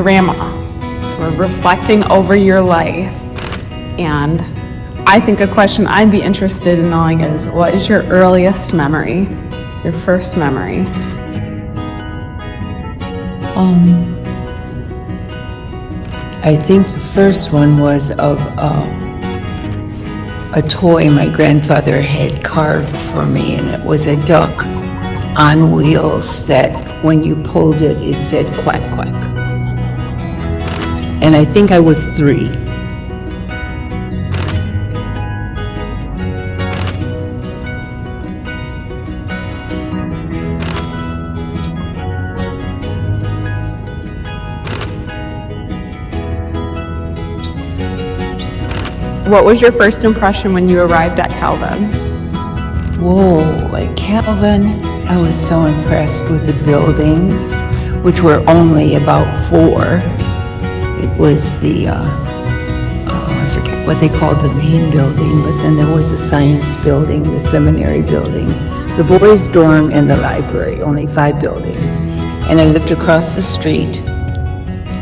grandma. So we're reflecting over your life. And I think a question I'd be interested in knowing is, what is your earliest memory, your first memory? I think the first one was of a toy my grandfather had carved for me, and it was a duck on wheels that when you pulled it, it said quack, quack. And I think I was 3. What was your first impression when you arrived at Calvin? Whoa, at Calvin, I was so impressed with the buildings, which were only about 4. It was the, I forget what they called the main building, but then there was the science building, the seminary building, the boys' dorm, and the library, only 5 buildings. And I lived across the street.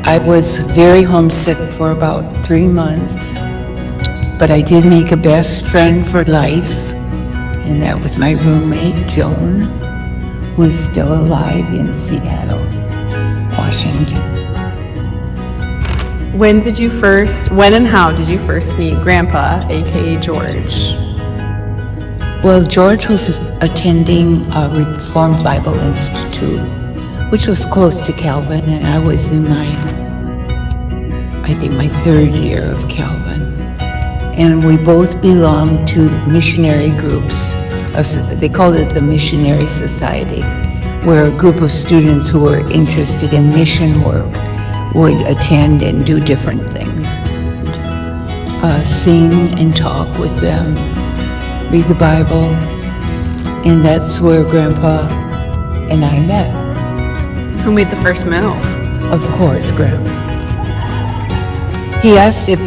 I was very homesick for about 3 months, but I did make a best friend for life, and that was my roommate, Joan, who is still alive in Seattle, Washington. When and how did you first meet Grandpa, aka George? Well, George was attending a Reformed Bible Institute, which was close to Calvin, and I was in my 3rd year of Calvin. And we both belonged to missionary groups. They called it the Missionary Society, where a group of students who were interested in mission work would attend and do different things. Sing and talk with them, read the Bible, and that's where Grandpa and I met. Who made the first move? Of course, Grandpa. He asked if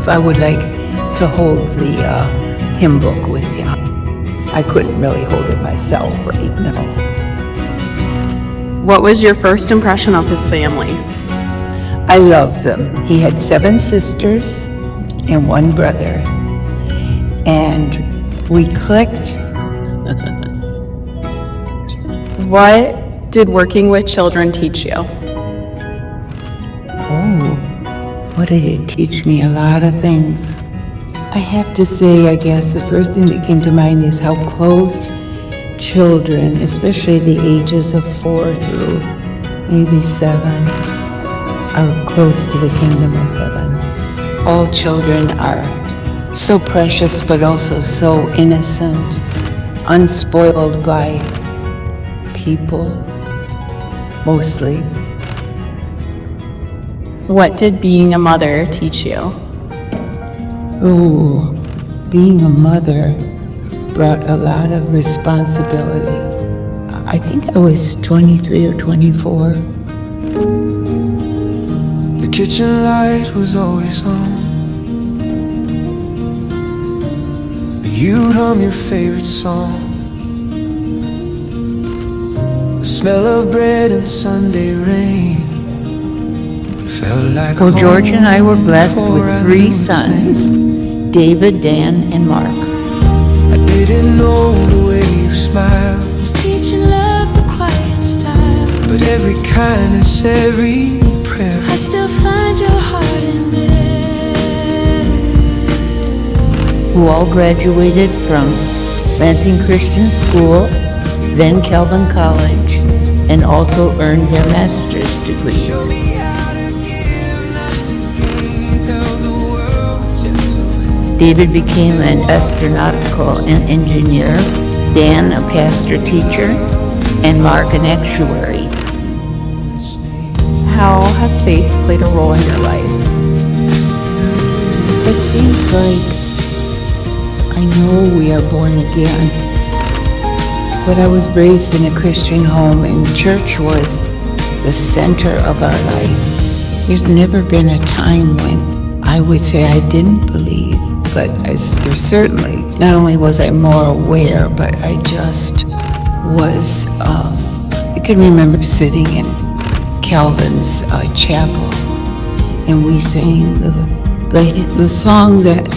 I would like to hold the hymn book with him. I couldn't really hold it myself, right? No. What was your first impression of his family? I loved them. He had 7 sisters and 1 brother, and we clicked. What did working with children teach you? Oh, what did it teach me? A lot of things. I have to say, I guess, the first thing that came to mind is how close children, especially the ages of 4 through maybe 7, are close to the kingdom of heaven. All children are so precious, but also so innocent, unspoiled by people, mostly. What did being a mother teach you? Oh, being a mother brought a lot of responsibility. I think I was 23 or 24. The kitchen light was always on. You'd hum your favorite song. The smell of bread and Sunday rain felt like Well, George and I were blessed with 3 sons, David, Dan, and Mark. I didn't know the way you smiled, Was teaching love the quiet style. but every kindness, every prayer, I still find your heart in there. Who all graduated from Lansing Christian School, then Calvin College, and also earned their master's degrees. David became an astronautical engineer, Dan a pastor teacher, and Mark an actuary. How has faith played a role in your life? It seems like I know we are born again, but I was raised in a Christian home, and church was the center of our life. There's never been a time when I would say I didn't believe, but there's certainly, not only was I more aware, but I just was, I can remember sitting in Calvin's chapel, and we sang the song that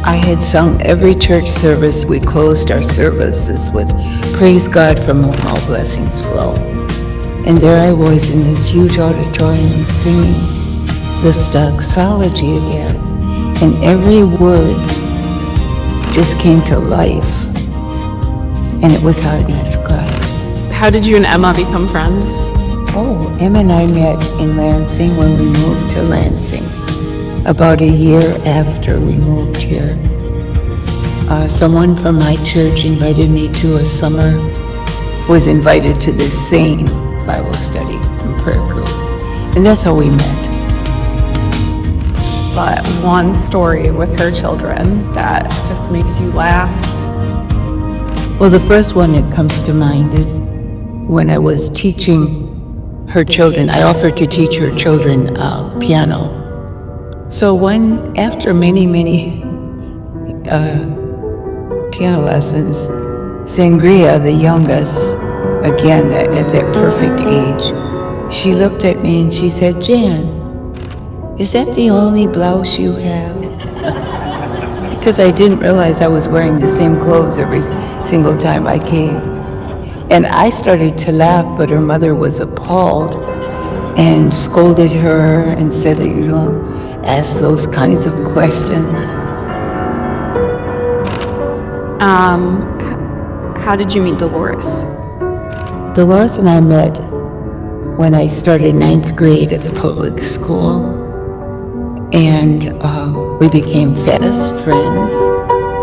I had sung every church service. We closed our services with "Praise God from whom all blessings flow." And there I was in this huge auditorium singing this doxology again, and every word just came to life, and it was hard not to cry. How did you and Emma become friends? Oh, Emma and I met in Lansing when we moved to Lansing, about a year after we moved here. Someone from my church invited me to a summer, was invited to this same Bible study and prayer group, and that's how we met. But one story with her children that just makes you laugh. Well, the first one that comes to mind is when I was teaching her children. I offered to teach her children piano. So after many piano lessons, Sangria, the youngest, again at that perfect age, she looked at me and she said, "Jan, is that the only blouse you have?" Because I didn't realize I was wearing the same clothes every single time I came. And I started to laugh, but her mother was appalled and scolded her and said that you don't ask those kinds of questions. How did you meet Dolores? Dolores and I met when I started 9th grade at the public school, and we became fast friends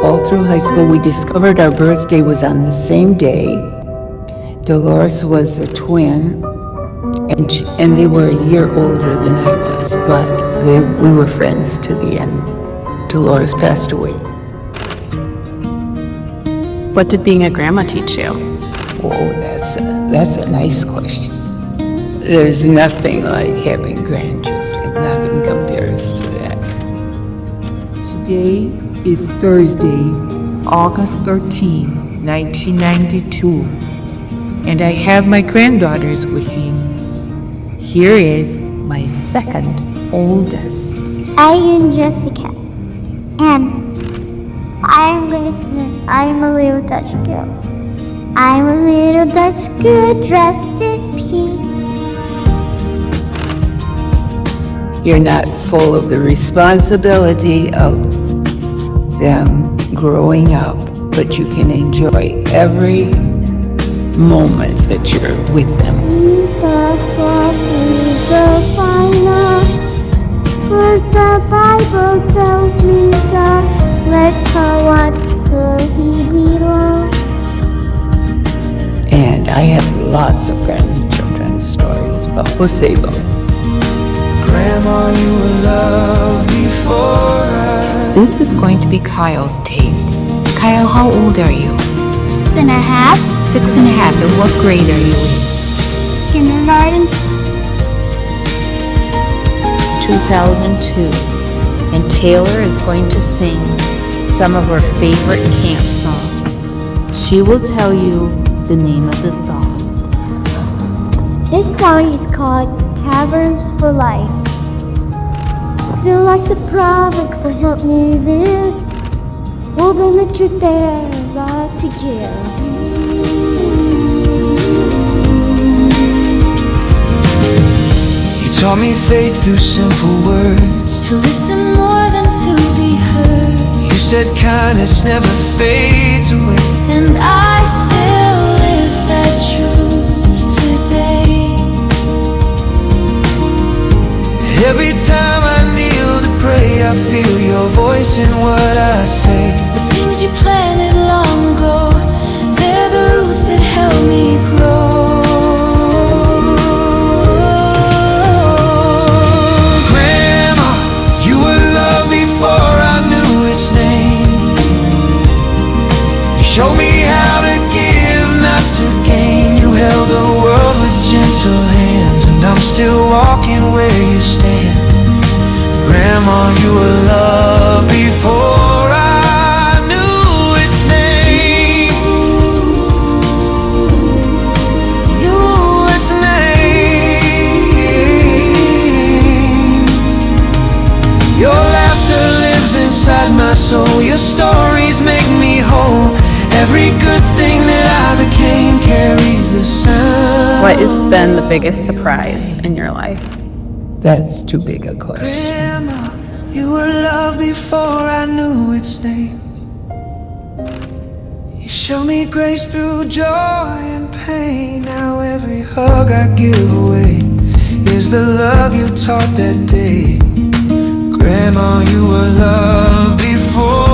all through high school. We discovered our birthday was on the same day. Dolores was a twin, and they were a year older than I was, but we were friends to the end. Dolores passed away. What did being a grandma teach you? Oh, that's a nice question. There's nothing like having grandchildren. Nothing compares to that. Today is Thursday, August 13, 1992, and I have my granddaughters with me. Here is my second oldest. I am Jessica, and I'm gonna sing I'm a Little Dutch Girl. I'm a little Dutch girl dressed in pink. You're not full of the responsibility of them growing up, but you can enjoy every moment that you're with them. Jesus, what we will find out, for the Bible tells me that let her watch so he belongs. And I have lots of grandchildren stories, but we'll save them. Grandma, you were loved before I... This is going to be Kyle's take. Kyle, how old are you? 6 and a half. 6 and a half. And what grade are you in? Kindergarten. 2002. And Taylor is going to sing some of her favorite camp songs. She will tell you the name of the song. This song is called Proverbs for Life. Still like the proverb to help me live, holding the truth that I got to give. You taught me faith through simple words. To listen more than to be heard. You said kindness never fades away. And I still live that truth today. Every time I kneel to pray, I feel your voice in what I say. The things you planted long ago, they're the roots that help me grow. Grandma, you were loved before I knew its name. You showed me how to give, not to gain. You held the world with gentle hands, and I'm still walking where you stand. Grandma, you were loved before I knew its name. You were know your stories make me whole. Every good thing that I became carries the sound. What has been the biggest surprise in your life? That's too big a question. Grandma, you were love before I knew its name. You show me grace through joy and pain. Now every hug I give away is the love you taught that day. Grandma, you were love before